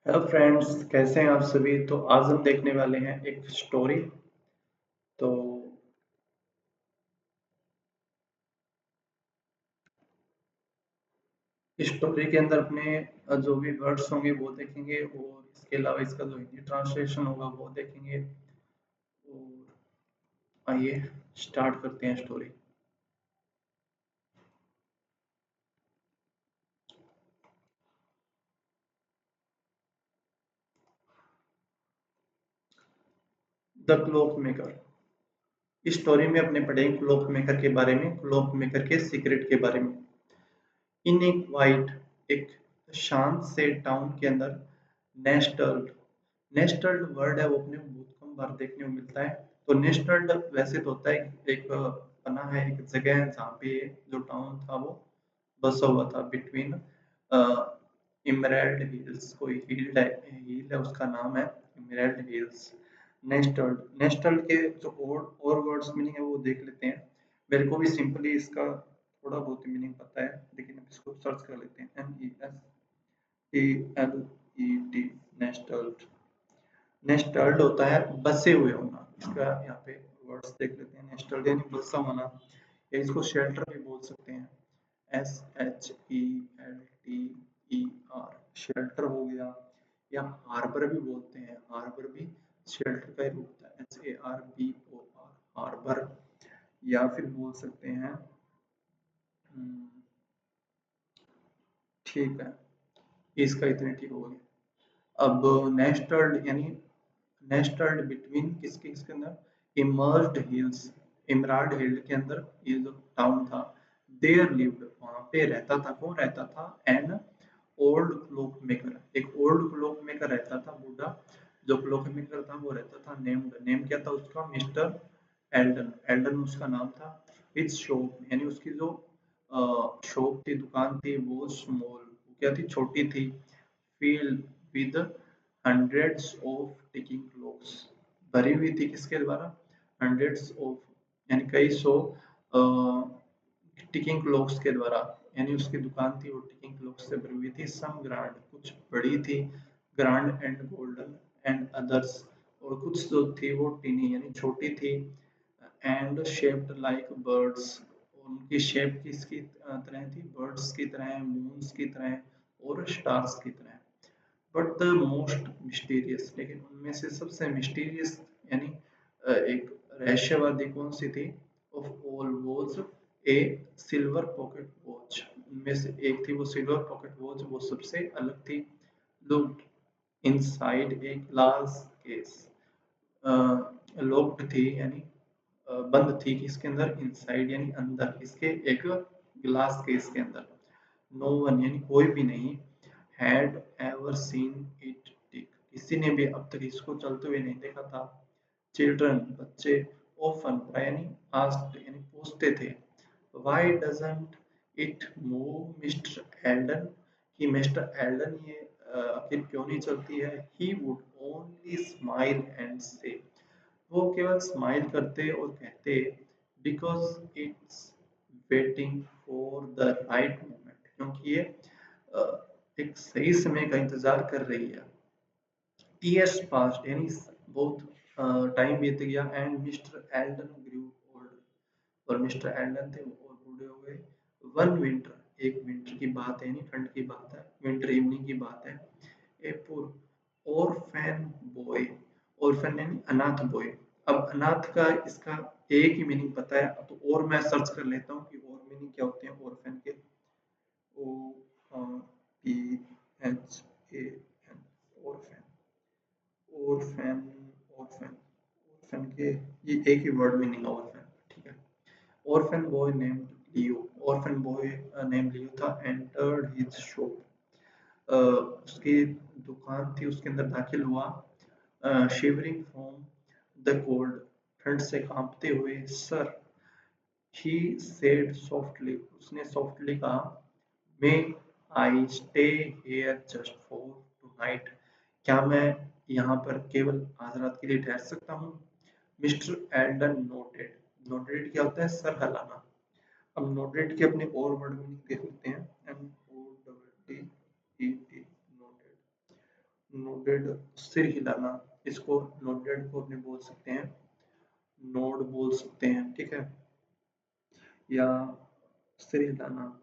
Hello friends, कैसे हैं आप सभी। तो आज हम देखने वाले हैं एक स्टोरी। तो इस स्टोरी के अंदर अपने जो भी वर्ड्स होंगे वो देखेंगे, और इसके अलावा इसका जो हिंदी ट्रांसलेशन होगा वो देखेंगे। और आइए स्टार्ट करते हैं स्टोरी। The clock maker. इस स्टोरी में अपने पढ़ेंगे क्लॉक मेकर के बारे में, क्लॉक मेकर के सीक्रेट के बारे में। इन एक वाइट, एक शांत से टाउन के अंदर नेस्टल्ड। नेस्टल्ड वर्ड है वो अपने को बहुत कम बार देखने को मिलता है। तो नेस्टल्ड वैसे तो होता है एक बना है, एक जगह है जहाँ पे जो टाउन था वो बसा हुआ था बिटवीन इमराल्ड हिल्स। कोई हिल है उसका नाम है इमराल्ड हिल्स। नेस्टल्ड, नेस्टल्ड के जो और वर्ड्स मीनिंग है वो देख लेते हैं। मेरे को भी सिंपली इसका थोड़ा बहुत मीनिंग पता है, लेकिन अब इसको सर्च कर लेते हैं। NESTALED। नेस्टल्ड, नेस्टल्ड होता है बसे हुए होना। इसका यहाँ पे वर्ड्स देख लेते हैं। नेस्टल्ड यानी बसा होना, या इसको शेल्टर भी बोल सकते हैं। SHELTER, शेल्टर हो गया। या हार्बर भी बोलते हैं, हार्बर भी शेल्टर का ही रूप होता है। HARBOR, harbour. या फिर बोल सकते हैं हम्म, ठीक है, इसका इतने ठीक हो गया। अब नेस्टल्ड यानी नेस्टल्ड बिटवीन किसके किसके अंदर, इमर्ज्ड हिल्स। इमराल्ड हिल के अंदर ये जो टाउन था, देयर लिव्ड, वहां पे रहता था, कौन रहता था, एन ओल्ड क्लॉक मेकर। एक ओल्ड क्लॉक मेकर रहता था, बूढ़ा जो क्लॉक मेकर था वो रहता था। नेम क्या था उसका, मिस्टर एल्डन। एल्डन उसका नाम था। इट्स शॉप यानी उसकी जो शॉप थी, दुकान थी, वो स्मॉल, क्या थी, छोटी थी। filled with hundreds of ticking clocks, भरी हुई थी किसके द्वारा, hundreds of यानी कई सौ टिकिंग क्लॉक्स के द्वारा। यानी उसकी दुकान थी वो टिकिंग क्लॉक्स से भरी हुई थी। सम ग्रांड, कुछ बड़ी थी, grand and golden and others, और कुछ जो थी वो टीनी यानी छोटी थी। एंड शेप्ड लाइक बर्ड्स, उनकी शेप किसकी तरह थी, बर्ड्स की तरह, मून्स की तरह और स्टार्स की तरह। बट द मोस्ट मिस्टीरियस, लेकिन उनमें से सबसे मिस्टीरियस यानी एक रहस्यवादी कौन सी थी, of all was a silver pocket watch. उनमें से एक थी वो सिल्वर पॉकेट वॉच, वो सबसे अलग थी। Looked inside a glass case, locked थी यानी बंद थी किसके अंदर, इनसाइड यानी अंदर, इसके एक ग्लास केस के अंदर। नो वन यानी कोई भी नहीं, हैड एवर सीन इट टिक, किसी ने भी अब तक इसको चलते हुए नहीं देखा था। चिल्ड्रन, बच्चे, ऑफन यानी आस्क्ड यानी पूछते थे, why doesn't it move mister Elden, कि मिस्टर एल्डन ये आखिर क्यों नहीं चलती है। He would only smile and से, वो केवल स्माइल करते और कहते, because it's waiting for the right moment, क्योंकि ये एक सही समय का इंतजार कर रही है। ईयर्स पास्ट यानी बहुत टाइम बीत गया। And Mr Alden grew old, और मिस्टर एल्डन थे वो और बूढ़े हो गए। वन विंटर, एक विंटर की बात है यानी ठंड की बात है, विंटर इवनिंग की बात है। ए पुर orphan boy, orphan यानी अनाथ बॉय। अब अनाथ का इसका एक ही मीनिंग पता है, तो और मैं सर्च कर लेता हूँ कि और मीनिंग क्या होते हैं orphan के। O P H A N, orphan, orphan, orphan, orphan के ये एक ही वर्ड मीनिंग है orphan, ठीक है। orphan boy named Leo, orphan boy named Leo था, entered his shop, उसकी दुकान थी उसके अंदर दाखिल हुआ। शिवरिंग फ्रॉम द कोल्ड, ठंड से कांपते हुए। सर, ही सेड सॉफ्टली, उसने सॉफ्टली कहा, may I stay here just for tonight, क्या मैं यहाँ पर केवल आज रात के लिए ठहर सकता हूँ। मिस्टर एल्डन नोटेड, नोटेड क्या होता है, सर हिलाना। अब नोटेड के अपने और वर्ड मीनिंग देख लेते हैं। NOTED, नोटेड, नोडेड, सिर हिलाना, इसको नोडेड को अपने बोल सकते हैं, नोड बोल सकते हैं, ठीक है, या सिर हिलाना,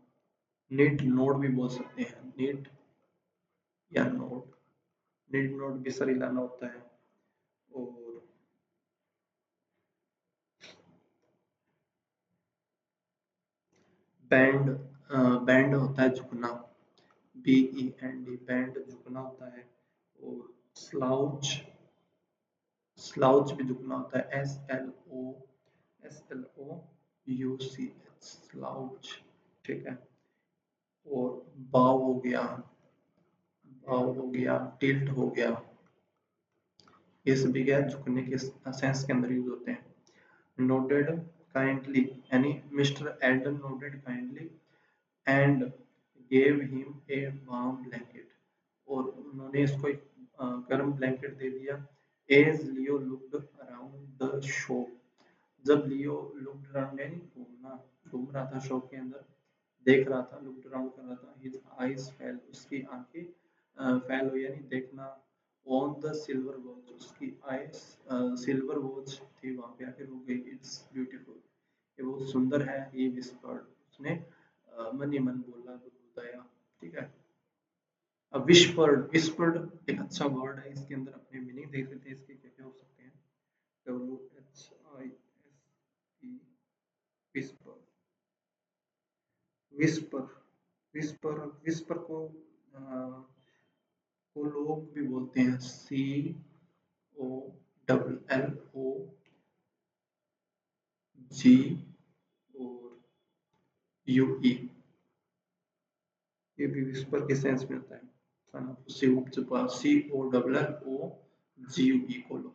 नीड नोड भी बोल सकते हैं, नीड या नोड, नीड नोड भी सिर हिलाना होता है। और बैंड, बैंड होता है झुकना, BEND, बैंड झुकना होता है। और स्लाउच, स्लाउच भी झुकना होता है, SLOUCH, स्लाउच, ठीक है। और बाव हो गया, बाव हो गया, टिल्ट हो गया, ये सभी क्या है, झुकने के सेंस के अंदर यूज होते हैं। नोटेड काइंडली, यानी Mr Alden noted kindly and gave him a warm blanket, और उन्होंने इसको एक गर्म ब्लैंकेट दे दिया। As Leo looked around the shop, जब लियो लुक्ड अराउंड यानी घूमना, घूम रहा था शॉप के अंदर, देख रहा था, लुक्ड अराउंड कर रहा था, हिज आईज फेल, उसकी आंखें फेल हुई यानी देखना, ऑन द सिल्वर वॉच, उसकी आईज सिल्वर वॉच थी वहां पे, आखिर हो गई, इट्स ब्यूटीफुल, ये बहुत सुंदर है, ही विस्पर्ड, उसने मन ही मन बोला, बुदबुदाया, ठीक है। अब विस्पर्ड, विस्पर्ड एक अच्छा वर्ड है, इसके अंदर अपने मीनिंग देख लेते हैं, इसके क्या क्या हो सकते हैं। WHISE, whisper, whisper, whisper, whisper को लोग भी बोलते हैं, COLLOG और ये भी विस्पर के सेंस में होता है, COLLOG को लोग,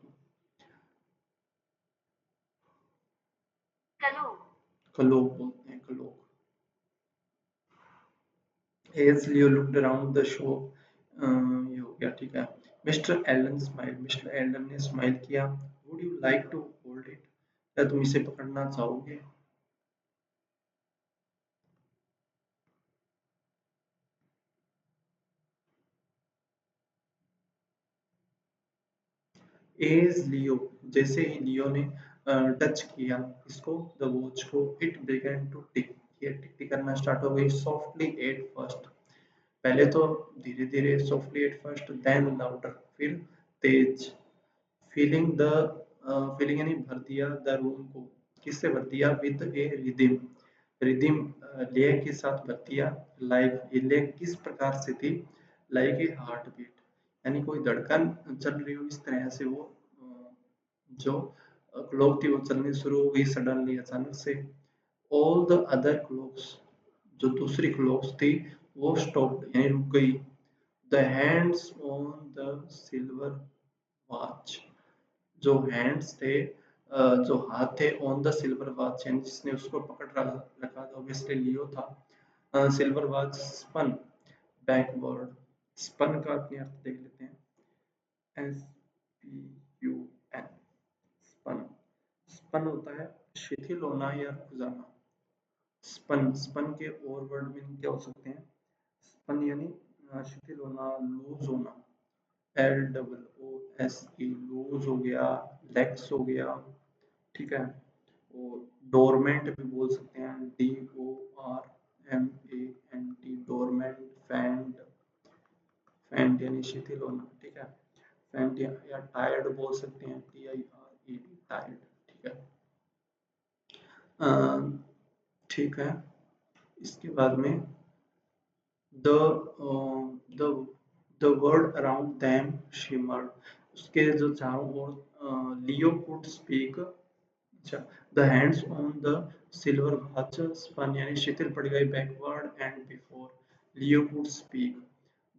कलोग बोलते हैं, कलोग। As Leo looked around the shop, ये हो गया, ठीक है। Mr Allen smile, Mr Allen ने स्माइल किया। Would you like to hold it, क्या तुम इसे पकड़ना चाहोगे। एज लियो, जैसे ही लियो ने टच किया इसको, द वॉच को, इट बिगन टू टिक, ये टिक टिक करना स्टार्ट हो गई, सॉफ्टली एट फर्स्ट, पहले तो धीरे धीरे, softly at first, then louder, फिर तेज, फिलिंग द, फिलिंग यानी भर दिया, द रूम को, किससे भर दिया, with A rhythm, rhythm leg के साथ भर दिया, लाइक ये लेग किस प्रकार से थी, लाइक ए हार्ट बीट, यानी कोई धड़कन चल रही हो इस तरह से, वो जो क्लॉक थी वो चलनी शुरू हो गई सडनली, अचानक से। ऑल द अदर क्लॉक्स, जो दूसरी क्लॉक्स थी वो स्टॉप्ड यानी रुक गई। The hands on the silver watch, जो हैंड्स थे, जो हाथ थे, ऑन द सिल्वर वॉच यानी जिसने उसको पकड़ रखा था, ऑब्वियसली लियो था। Silver watch spun backward, spun का अपने अर्थ देख लेते हैं, SPUN, स्पन, स्पन होता है शिथिल होना या रुक जाना। स्पन, स्पन के और वर्ड मीनिंग क्या हो सकते हैं, स्पन यानी शिथिल होना, लूज होना, LOOSE, लूज हो गया, लेक्स हो गया, ठीक है। और डोरमेंट भी बोल सकते हैं, DORMANT, डोरमेंट, फैंड, फैंड यानी शिथिल होना, ठीक है, फैंड, या टायर्ड बोल सकते हैं, TIRED, टायर्ड, ठीक है। ठीक है, इसके बाद में the the world around them shimmered, उसके जो चारों ओर, लियो कुड स्पीक, अच्छा, the hands on the silver watch spun यानी शिथिल पड़ गई, backward and before, Leo could speak,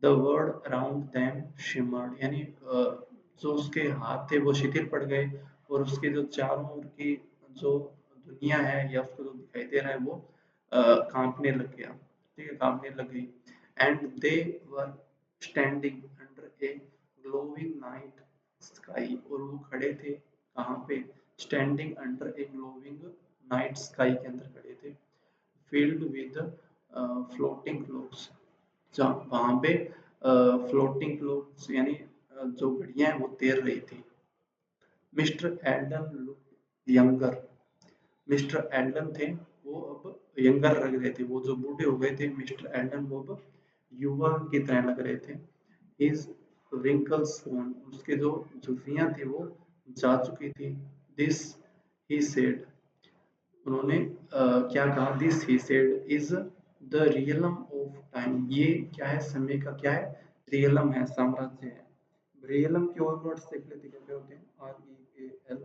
the world around them shimmered यानी जो उसके हाथ थे वो शिथिल पड़ गए, और उसके जो चारों ओर की जो दुनिया है या उसको जो दिखाई दे रहा है वो कांपने लग गया, ठीक है, कांपने लग गई। And they were standing under A glowing night sky, और वो खड़े थे कहाँ पे, स्टैंडिंग अंडर ए ग्लोइंग नाइट स्काई के अंदर खड़े थे, फील्ड विद फ्लोटिंग क्लोक्स, जहाँ वहाँ पे फ्लोटिंग क्लोक्स यानी जो घड़ियां हैं वो तैर रही थी। Mister Elden look younger. Mister Alden थे वो अब यंगर लग रहे थे, वो जो बूढ़े हो गए थे मिस्टर एल्डन वो अब युवा की तरह लग रहे थे। हिज wrinkles gone, उसके जो झुर्रियां थी वो जा चुकी थी। दिस ही सेड, उन्होंने क्या कहा, this he said is the realm of time, ये क्या है, समय का क्या है, रियलम है, साम्राज्य है। रियलम के और वर्ड्स देख लेते क्या क्या होते हैं, REAL,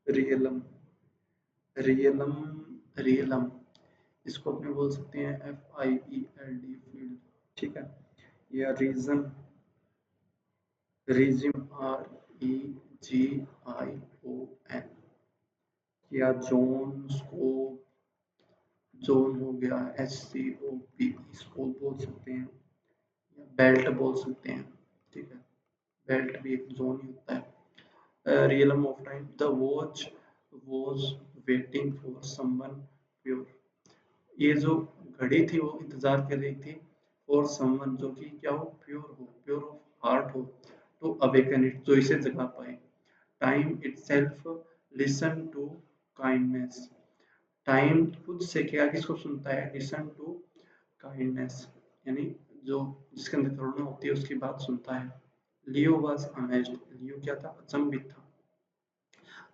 रियलम, रियलम, रियलम, इसको अपने बोल सकते हैं FIELD, फील्ड, ठीक है, या रीजन, रिजिम, REGION, या जोन, स्कोप, जोन हो गया SCOP, इसको बोल सकते हैं, या बेल्ट बोल सकते हैं, ठीक है, बेल्ट भी एक जोन ही होता है। Realm of time, the watch was waiting for someone pure, ये जो घड़ी थी वो इंतजार कर रही थी फॉर समवन, जो कि क्या हो, प्योर हो, प्योर ऑफ हार्ट हो, टू अवेकन इट, जो इसे जगा पाए। Time itself listen to kindness, time खुद से क्या किसको सुनता है, लिसन टू काइंडनेस, यानी जो जिसके अंदर करुणा होती है उसकी बात सुनता है। लियो वॉज अमेज्ड, लियो क्या था, अचंभित था।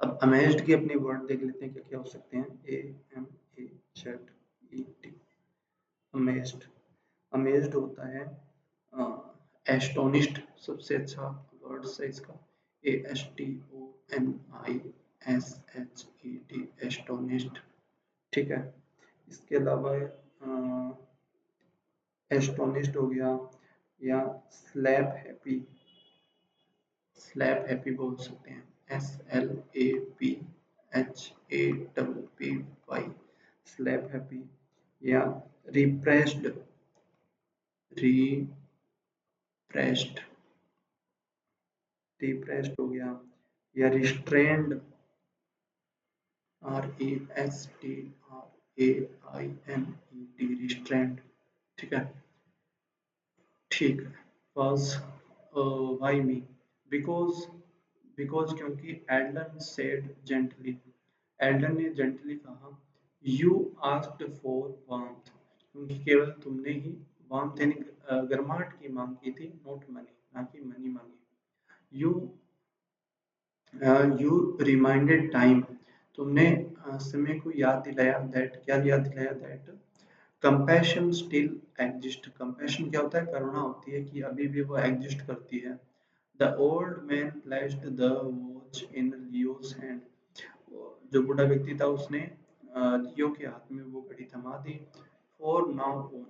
अब अमेज्ड के अपने वर्ड देख लेते हैं क्या क्या हो सकते हैं, AMAZED, अमेज्ड, अमेज्ड होता है एस्टोनिश्ड, सबसे अच्छा वर्ड है इसका, ASTONISHED, एस्टोनिश्ड, ठीक है। इसके अलावा एस्टोनिश्ड हो गया, या स्लैप हैप्पी, स्लैप हैप्पी बोल सकते हैं, SLAPHAPPY, स्लैप हैप्पी, या रिप्रेस्ड, रिप्रेस्ड, रिप्रेस्ड हो गया, या रिस्ट्रेंड, RESTRAINED, रिस्ट्रेंड, ठीक है, ठीक है। was why me, because, क्योंकि एल्डन सेड जेंटली, एल्डन ने जेंटली कहा, यू आस्क्ड फॉर वार्मथ, क्योंकि केवल तुमने ही वार्मथ यानी गर्माहट की मांग की थी, नॉट मनी, ना कि मनी मांगी। यू रिमाइंडेड टाइम, तुमने समय को याद दिलाया, दैट क्या याद दिलाया, that compassion still exist, compassion क्या होता है, करुणा होती है कि अभी भी वो एग्जिस्ट करती है। The old man placed the watch in Leos hand, जो बूढ़ा व्यक्ति था उसने लियो के हाथ में वो घड़ी थमा दी। For now on,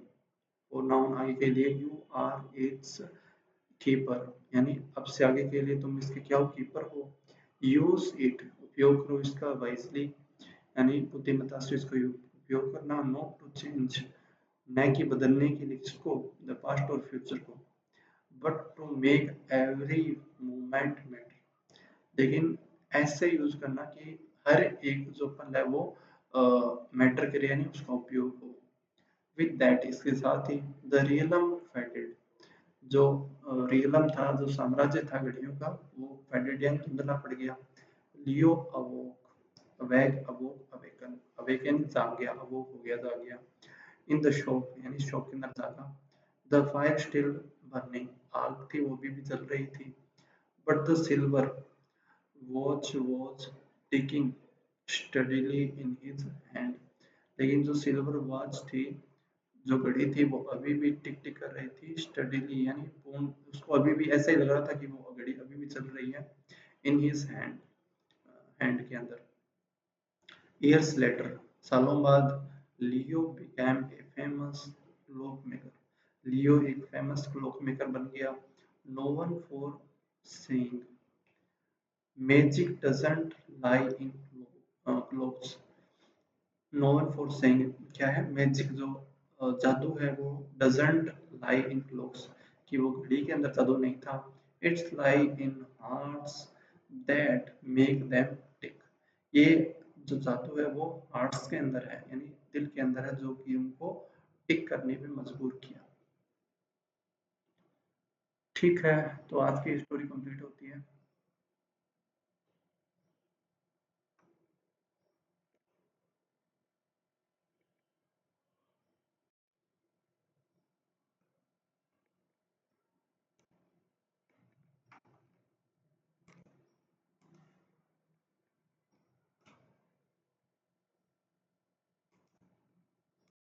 for now आगे के लिए, यू आर इट्स कीपर, यानी अब से आगे के लिए तुम इसके क्या हो, कीपर हो। यूज इट, उपयोग करो इसका, वाइजली, यानी बुद्धिमत्ता से इसका उपयोग करना, नॉट टू चेंज, न कि बदलने के लिए किसको, द पास्ट और फ्यूचर को, but to make every moment matter, लेकिन ऐसे यूज करना कि हर एक जो पल है वो मैटर करे, यानी उसका उपयोग हो। विद दैट, इसके साथ ही, द रियलम फेडेड, जो रियलम था, जो साम्राज्य था घड़ियों का, वो फेडेड यानी धुंधला पड़ गया। Leo awoke, awake, awoke, awaken, awaken जाग गया, अवोक हो गया, जाग गया। इन द शॉप, यानी शॉप के अंदर जागा। द फायर स्टिल बर्निंग, आग थी वो भी जल रही थी। But the silver watch watch ticking steadily in his hand, लेकिन जो सिल्वर वॉच थी, जो घड़ी थी, वो अभी भी टिक टिक कर रही थी, स्टडीली यानी पूर्ण, उसको अभी भी ऐसा ही लग रहा था कि वो घड़ी अभी भी चल रही है, इन हिज हैंड, हैंड के अंदर। ईयर्स लेटर, सालों बाद, Leo became a famous clock maker, Leo एक फेमस क्लॉक मेकर बन गया। No one for saying magic doesn't lie in clocks, no one for saying क्या है, मैजिक जो जादू है वो डजंट लाई इन क्लॉक्स, कि वो घड़ी के अंदर जादू नहीं था। It's lie in hearts that make them tick, ये जो जादू है वो हार्ट्स के अंदर है, यानी दिल के अंदर है, जो कि उनको टिक करने पे मजबूर किया। ठीक है, तो आज की स्टोरी कंप्लीट होती है।